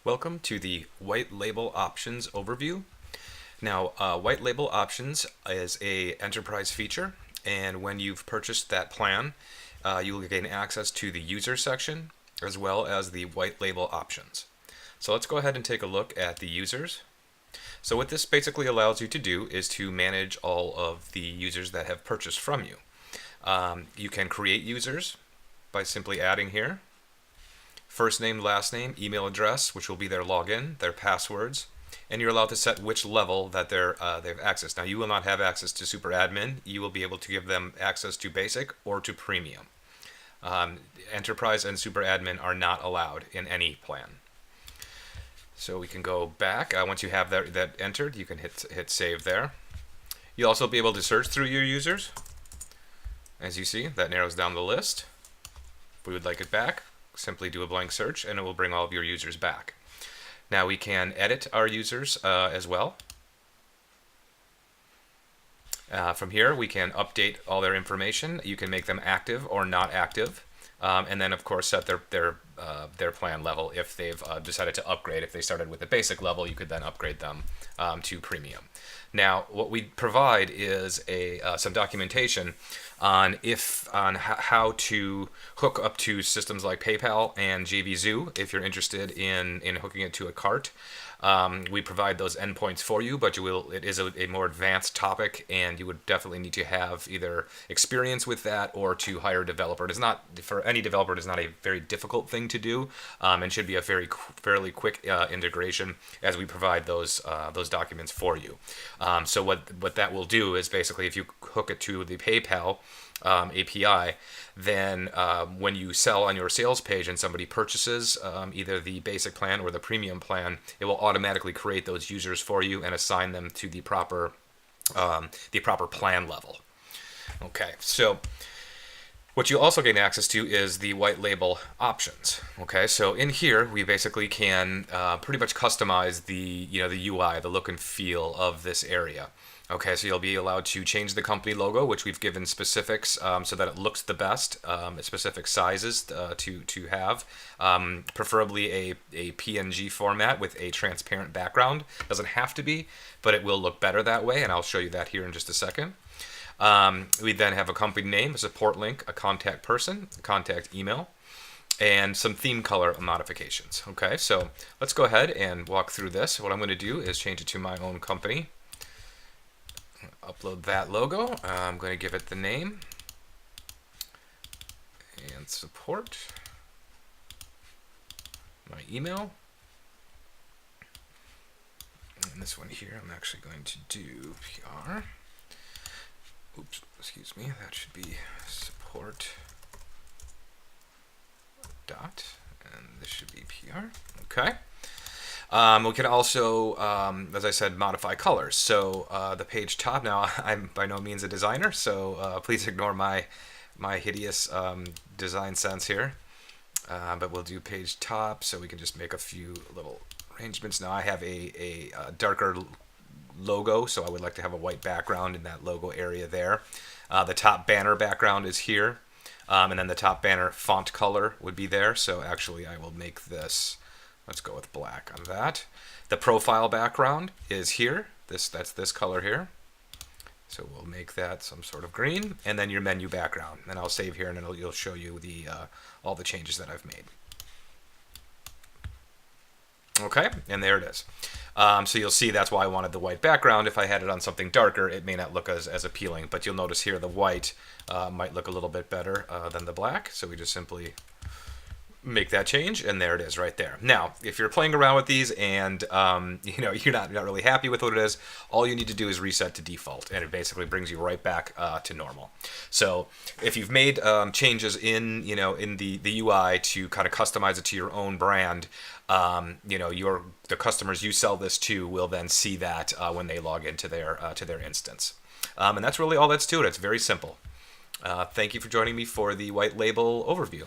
Welcome to the White Label Options overview. Now, White Label Options is a enterprise feature, and when you've purchased that plan, you will gain access to the user section as well as the White Label Options. So let's go ahead and take a look at the users. So what this basically allows you to do is to manage all of the users that have purchased from you. You can create users by simply adding here first name, last name, email address, which will be their login, their passwords, and you're allowed to set which level that they have access. Now, you will not have access to super admin. You will be able to give them access to basic or to premium. Enterprise and super admin are not allowed in any plan. So we can go back. Once you have that entered, you can hit save there. You'll also be able to search through your users. As you see, that narrows down the list. If we would like it back, simply do a blank search and it will bring all of your users back. Now we can edit our users as well. From here we can update all their information. You can make them active or not active, and then of course set their plan level. If they've decided to upgrade, if they started with a basic level, you could then upgrade them to premium. Now what we provide is some documentation on how to hook up to systems like PayPal and JVZoo if you're interested in hooking it to a cart. We provide those endpoints for you, but it is a more advanced topic, and you would definitely need to have either experience with that or to hire a developer. It is not, for any developer, it is not a very difficult thing to do, and should be a fairly quick integration as we provide those documents for you. So what that will do is basically, if you hook it to the PayPal API, then when you sell on your sales page and somebody purchases either the basic plan or the premium plan, it will automatically create those users for you and assign them to the proper plan level. Okay, so what you also gain access to is the white label options. Okay, so in here we basically can pretty much customize the UI, the look and feel of this area. Okay, so you'll be allowed to change the company logo, which we've given specifics so that it looks the best, specific sizes to have, preferably a PNG format with a transparent background. Doesn't have to be, but it will look better that way, and I'll show you that here in just a second. We then have a company name, a support link, a contact person, a contact email, and some theme color modifications. Okay, so let's go ahead and walk through this. What I'm going to do is change it to my own company. Upload that logo. I'm going to give it the name and support, my email, and this one here I'm actually going to do PR. Oops, excuse me, that should be support dot, and this should be PR. Okay. We can also, as I said, modify colors. So the page top, now I'm by no means a designer, so please ignore my hideous design sense here. But we'll do page top, so we can just make a few little arrangements. Now I have a darker logo, so I would like to have a white background in that logo area there. The top banner background is here, and then the top banner font color would be there. So actually I will make this, let's go with black on that. The profile background is here. That's this color here. So we'll make that some sort of green, and then your menu background. And I'll save here, and it'll show you all the changes that I've made. Okay, and there it is. So you'll see that's why I wanted the white background. If I had it on something darker, it may not look as appealing, but you'll notice here the white might look a little bit better than the black. So we just simply make that change, and there it is right there. Now, if you're playing around with these and you're not really happy with what it is, all you need to do is reset to default, and it basically brings you right back to normal. So if you've made changes in the UI to kind of customize it to your own brand, the customers you sell this to will then see that when they log into their instance. And that's really all that's to it. It's very simple. Thank you for joining me for the white label overview.